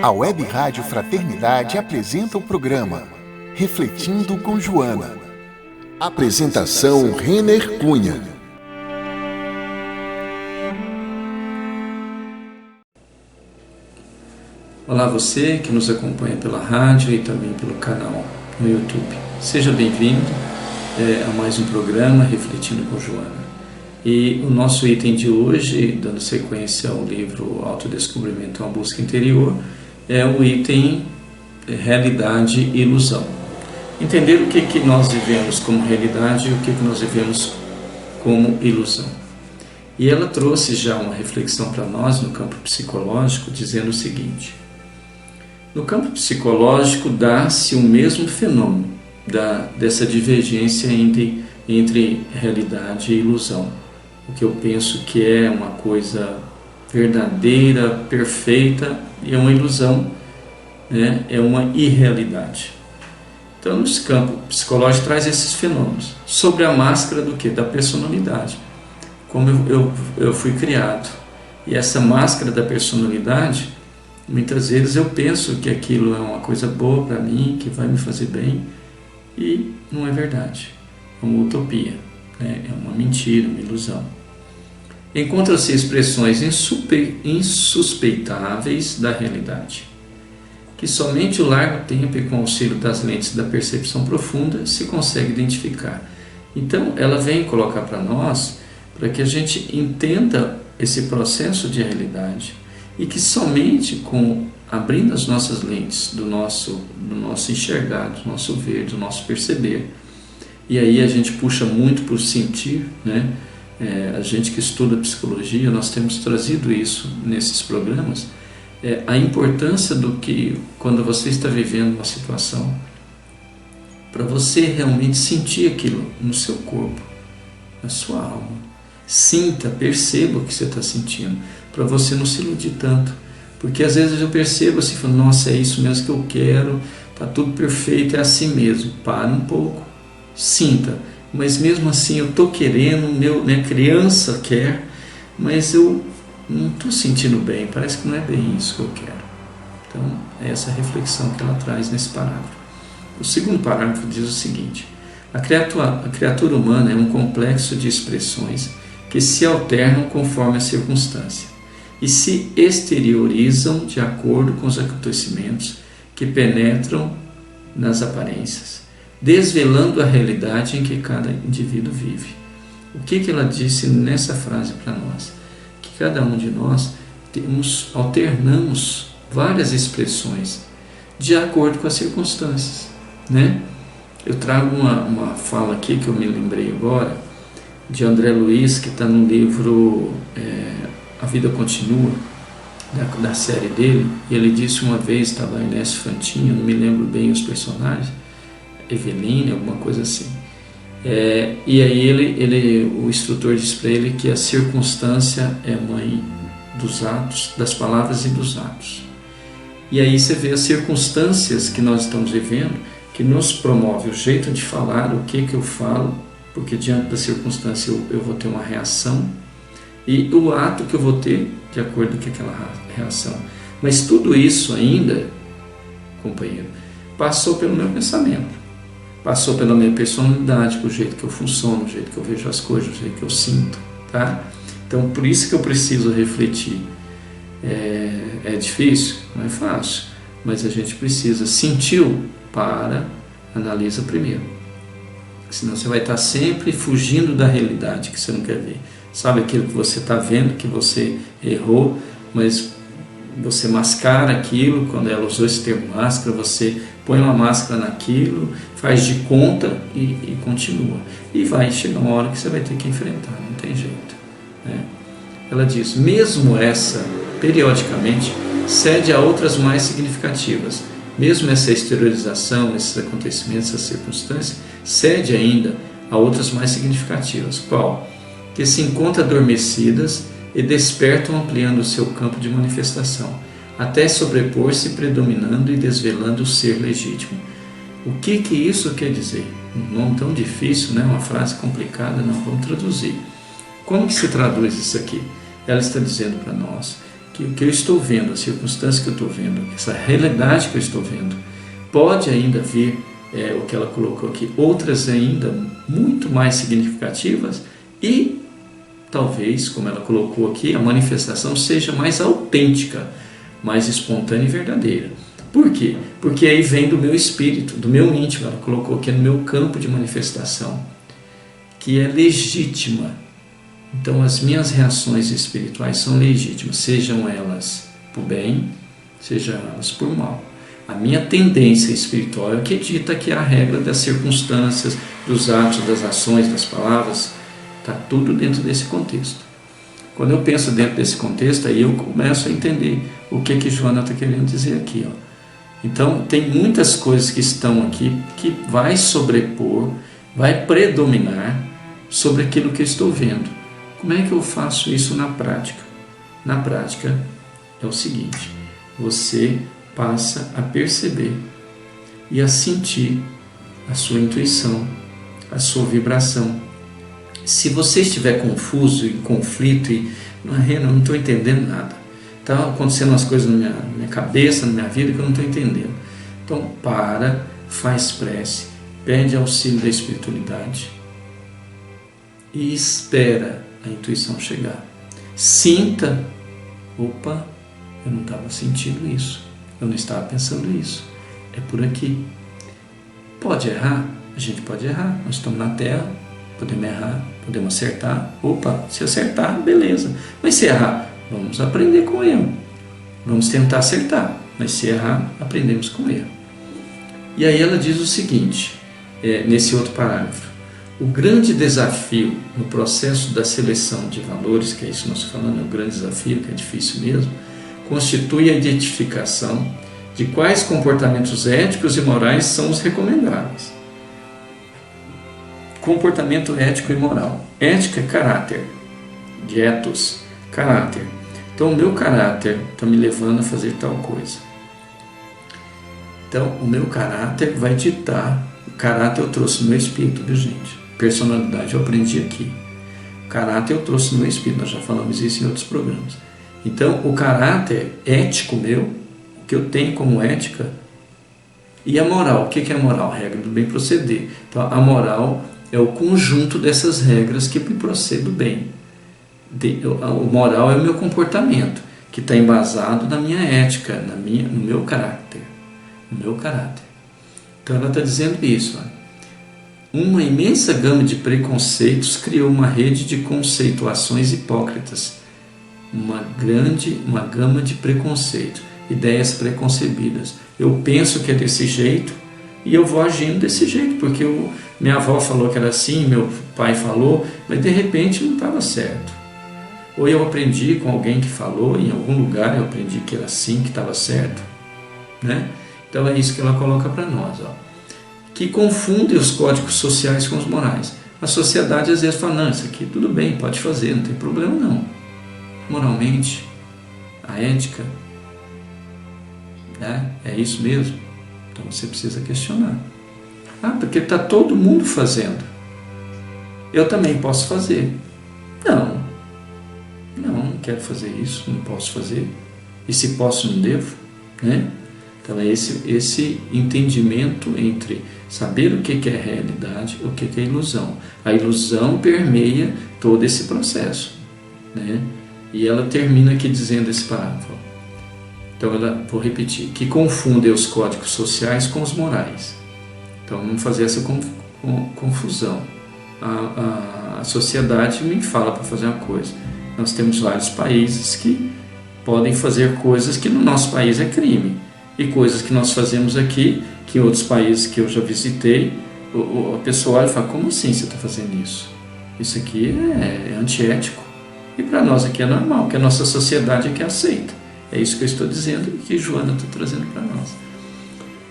A Web Rádio Fraternidade apresenta o programa Refletindo com Joana. Apresentação Renner Cunha. Olá você que nos acompanha pela rádio e também pelo canal no YouTube. Seja bem-vindo a mais um programa Refletindo com Joana. E o nosso item de hoje, dando sequência ao livro Autodescobrimento, uma busca interior, é o item Realidade e Ilusão. Entender o que nós vivemos como realidade e o que nós vivemos como ilusão. E ela trouxe já uma reflexão para nós no campo psicológico, dizendo o seguinte: no campo psicológico dá-se o mesmo fenômeno dessa divergência entre realidade e ilusão. O que eu penso que é uma coisa verdadeira, perfeita, e é uma ilusão, né? É uma irrealidade. Então, esse campo psicológico traz esses fenômenos sobre a máscara do quê? Da personalidade. Como eu fui criado. E essa máscara da personalidade, muitas vezes eu penso que aquilo é uma coisa boa para mim, que vai me fazer bem, e não é verdade. É uma utopia, né? É uma mentira, uma ilusão. Encontram-se expressões insuspeitáveis da realidade, que somente o largo tempo e com o auxílio das lentes da percepção profunda se consegue identificar. Então, ela vem colocar para nós, para que a gente entenda esse processo de realidade, e que somente abrindo as nossas lentes do nosso enxergar, do nosso ver, do nosso perceber, e aí a gente puxa muito por sentir, né? A gente que estuda psicologia, nós temos trazido isso nesses programas, a importância do que, quando você está vivendo uma situação, para você realmente sentir aquilo no seu corpo, na sua alma. Sinta, perceba o que você está sentindo, para você não se iludir tanto. Porque às vezes eu percebo assim, falo, nossa, é isso mesmo que eu quero, está tudo perfeito, é assim mesmo. Para um pouco, sinta. Mas mesmo assim eu estou querendo, minha criança quer, mas eu não estou sentindo bem, parece que não é bem isso que eu quero. Então é essa reflexão que ela traz nesse parágrafo. O segundo parágrafo diz o seguinte: a criatura humana é um complexo de expressões que se alternam conforme a circunstância e se exteriorizam de acordo com os acontecimentos que penetram nas aparências, desvelando a realidade em que cada indivíduo vive. O que ela disse nessa frase para nós? Que cada um de nós alternamos várias expressões de acordo com as circunstâncias, né? Eu trago uma fala aqui que eu me lembrei agora, de André Luiz, que está no livro A Vida Continua, da série dele. E ele disse uma vez, estava a Inés Fantinho, não me lembro bem os personagens, Eveline, alguma coisa assim. E aí o instrutor diz para ele que a circunstância é mãe dos atos, das palavras e dos atos. E aí você vê as circunstâncias que nós estamos vivendo, que nos promove o jeito de falar, o que eu falo, porque diante da circunstância eu vou ter uma reação, e o ato que eu vou ter de acordo com aquela reação. Mas tudo isso ainda, companheiro, passou pelo meu pensamento. Passou pela minha personalidade, pelo jeito que eu funciono, o jeito que eu vejo as coisas, o jeito que eu sinto, tá? Então, por isso que eu preciso refletir. É difícil? Não é fácil, mas a gente precisa. Sentiu? Para, analisa primeiro. Senão você vai estar sempre fugindo da realidade que você não quer ver. Sabe aquilo que você está vendo, que você errou, mas você mascara aquilo. Quando ela usou esse termo máscara, você põe uma máscara naquilo, faz de conta e continua. E vai chegar uma hora que você vai ter que enfrentar, não tem jeito, né? Ela diz, mesmo essa, periodicamente, cede a outras mais significativas. Mesmo essa exteriorização, esses acontecimentos, essas circunstâncias, cede ainda a outras mais significativas. Qual? Que se encontram adormecidas e despertam ampliando o seu campo de manifestação, até sobrepor-se predominando e desvelando o ser legítimo. O que isso quer dizer? Um nome tão difícil, né? Uma frase complicada, não, vamos traduzir. Como que se traduz isso aqui? Ela está dizendo para nós que o que eu estou vendo, a circunstância que eu estou vendo, essa realidade que eu estou vendo, pode ainda vir, o que ela colocou aqui, outras ainda muito mais significativas e talvez, como ela colocou aqui, a manifestação seja mais autêntica, mais espontânea e verdadeira. Por quê? Porque aí vem do meu espírito, do meu íntimo, ela colocou aqui no meu campo de manifestação, que é legítima. Então as minhas reações espirituais são legítimas, sejam elas por bem, sejam elas por mal. A minha tendência espiritual é o que dita que é a regra das circunstâncias, dos atos, das ações, das palavras, está tudo dentro desse contexto. Quando eu penso dentro desse contexto, aí eu começo a entender o que Joana está querendo dizer aqui. Então tem muitas coisas que estão aqui que vai sobrepor, vai predominar sobre aquilo que eu estou vendo. Como é que eu faço isso na prática? Na prática é o seguinte: você passa a perceber e a sentir a sua intuição, a sua vibração. Se você estiver confuso, em conflito e não estou entendendo nada, estão acontecendo umas coisas na minha cabeça, na minha vida que eu não estou entendendo. Então para, faz prece, pede auxílio da espiritualidade e espera a intuição chegar. Sinta, opa, eu não estava sentindo isso, eu não estava pensando isso, é por aqui. Pode errar? A gente pode errar, nós estamos na Terra, podemos errar, podemos acertar. Opa, se acertar, beleza, mas se errar, vamos aprender com o erro, vamos tentar acertar, mas se errar, aprendemos com o erro. E aí ela diz o seguinte, nesse outro parágrafo: o grande desafio no processo da seleção de valores, que é isso que nós estamos falando, é um grande desafio, que é difícil mesmo, constitui a identificação de quais comportamentos éticos e morais são os recomendáveis. Comportamento ético e moral. Ética é caráter, de ethos, caráter. Então o meu caráter está me levando a fazer tal coisa. Então o meu caráter vai ditar. O caráter eu trouxe no meu espírito, viu gente? Personalidade eu aprendi aqui. O caráter eu trouxe no meu espírito, nós já falamos isso em outros programas. Então o caráter ético meu, o que eu tenho como ética, e a moral. O que é a moral? Regra do bem proceder. Então a moral é o conjunto dessas regras que me procedo bem. O moral é o meu comportamento, que está embasado na minha ética, no meu caráter. No meu caráter. Então ela está dizendo isso. Uma imensa gama de preconceitos criou uma rede de conceituações hipócritas. Uma gama de preconceitos, ideias preconcebidas. Eu penso que é desse jeito e eu vou agindo desse jeito, porque minha avó falou que era assim, meu pai falou, mas de repente não estava certo. Ou eu aprendi com alguém que falou, em algum lugar eu aprendi que era assim, que estava certo. Né? Então é isso que ela coloca para nós. Que confunde os códigos sociais com os morais. A sociedade às vezes fala, não, isso aqui tudo bem, pode fazer, não tem problema não. Moralmente, a ética, né? É isso mesmo? Então você precisa questionar. Porque está todo mundo fazendo. Eu também posso fazer. Não, não quero fazer isso, não posso fazer. E se posso, não devo, né? Então é esse entendimento entre saber o que é realidade e o que é ilusão. A ilusão permeia todo esse processo, né? E ela termina aqui dizendo esse parágrafo. Então vou repetir, que confunde os códigos sociais com os morais. Então vamos fazer essa confusão. A sociedade me fala para fazer uma coisa. Nós temos vários países que podem fazer coisas que no nosso país é crime. E coisas que nós fazemos aqui, que em outros países que eu já visitei, a pessoa olha e fala, como assim você está fazendo isso? Isso aqui é antiético. E para nós aqui é normal, que a nossa sociedade é que aceita. É isso que eu estou dizendo e que Joana está trazendo para nós.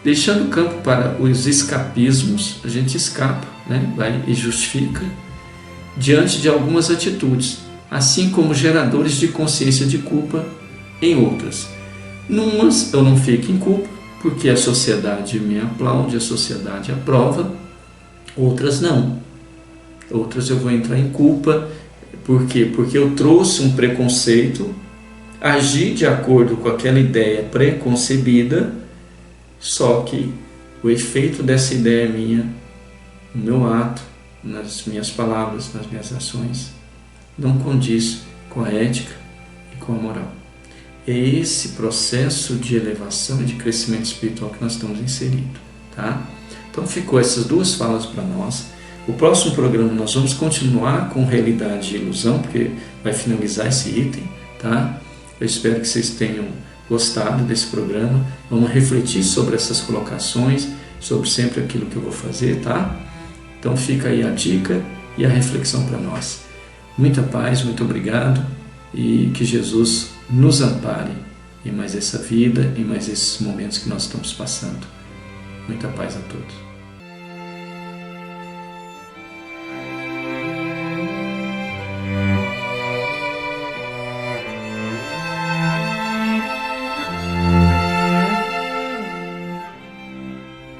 Deixando o campo para os escapismos, a gente escapa, né? Vai e justifica diante de algumas atitudes, assim como geradores de consciência de culpa em outras. Numas eu não fico em culpa, porque a sociedade me aplaude, a sociedade aprova, outras não. Outras eu vou entrar em culpa, por quê? Porque eu trouxe um preconceito agir de acordo com aquela ideia pré-concebida, só que o efeito dessa ideia minha, no meu ato, nas minhas palavras, nas minhas ações, não condiz com a ética e com a moral. É esse processo de elevação e de crescimento espiritual que nós estamos inseridos, tá? Então ficou essas duas falas para nós. O próximo programa nós vamos continuar com realidade e ilusão, porque vai finalizar esse item, tá? Eu espero que vocês tenham gostado desse programa. Vamos refletir sobre essas colocações, sobre sempre aquilo que eu vou fazer, tá? Então fica aí a dica e a reflexão para nós. Muita paz, muito obrigado e que Jesus nos ampare em mais essa vida, em mais esses momentos que nós estamos passando. Muita paz a todos.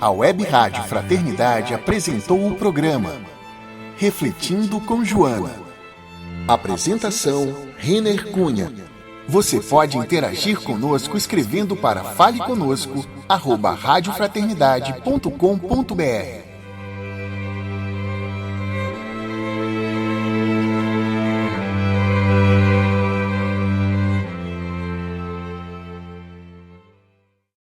A Web Rádio Fraternidade apresentou o programa Refletindo com Joana. Apresentação Renner Cunha. Você pode interagir conosco escrevendo para faleconosco@radiofraternidade.com.br.